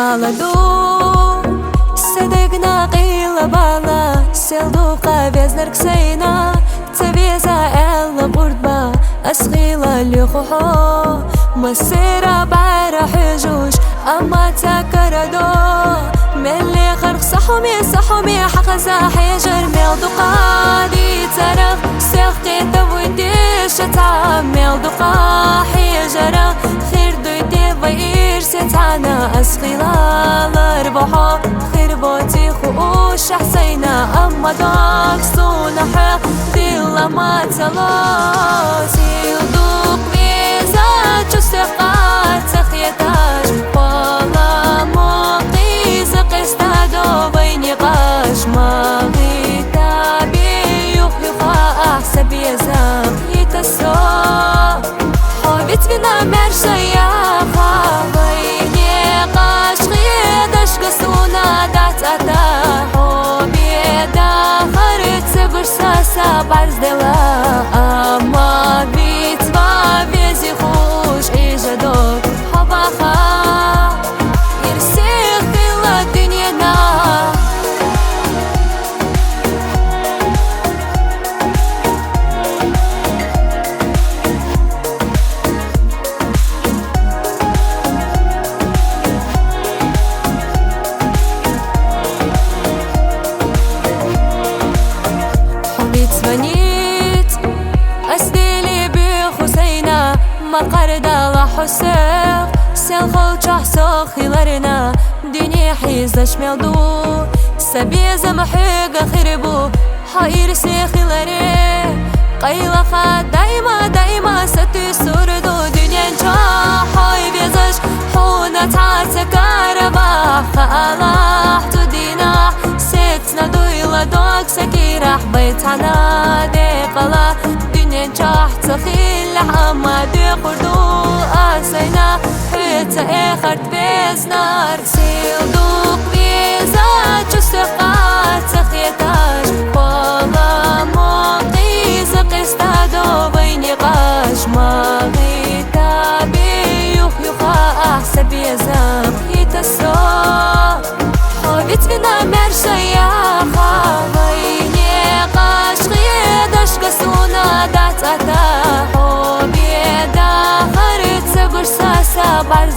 молоду, صدقنا قيل بالا سيلدوقا بيزنر كسينا تبيزا إلا قربا أسغيلا لخوحو مسيرة بعرا حجوش أما تكردو ملي خرق صحومي حقزا حيجر ميلدوقا دي ترغ سيلقي تبويدي شتا ميلدوقا حيجر خير دويدي ضير ستانا أسغيلا لربحو خير بوتي خوش حسينا أما داك صونح ديلا ما تلوتي ودوق ميزا تشتقات تخيتاش والله موقي زقستادو بيني قاش ما غيتابي يخيخا أحسب يزام يتسو حبيت بنا مرشيا بيني قاش غيدش قصونا دعت أتاحو بيدا خريت سبرساسا بعرز دلا أما بيت ما بيزي خوش إيجادوك حباخا يرسيخ بلا دنيانا تمنيت أسديلي بخسينا ما قرد الله حسيق سيلخو تحسو خيلارنا دنيا حيزش ميلدو سبيزة محيقة خربو حاير سيخيلاري قيلة خاد دايما ستي سردو دنيا نجاح حاي بيزش حونا تعسى كاربا خالاح تدينا ستنا دويلة دوك سكيرح بيتنا ديقلا دنيا نجاح تخيل عما دي قردو أسينا حيتا إخرت بيزنار سيل دوق بيزا تشتقات تخيتاش والله موقي زقستادو بيني قاش ما غيتابي يخيخا أحسب يزام يتسو حبيت بنا مرشيا بيني قاش غيدش قصونا دعت أتاحو بيدا خريت سبرساسا بعرز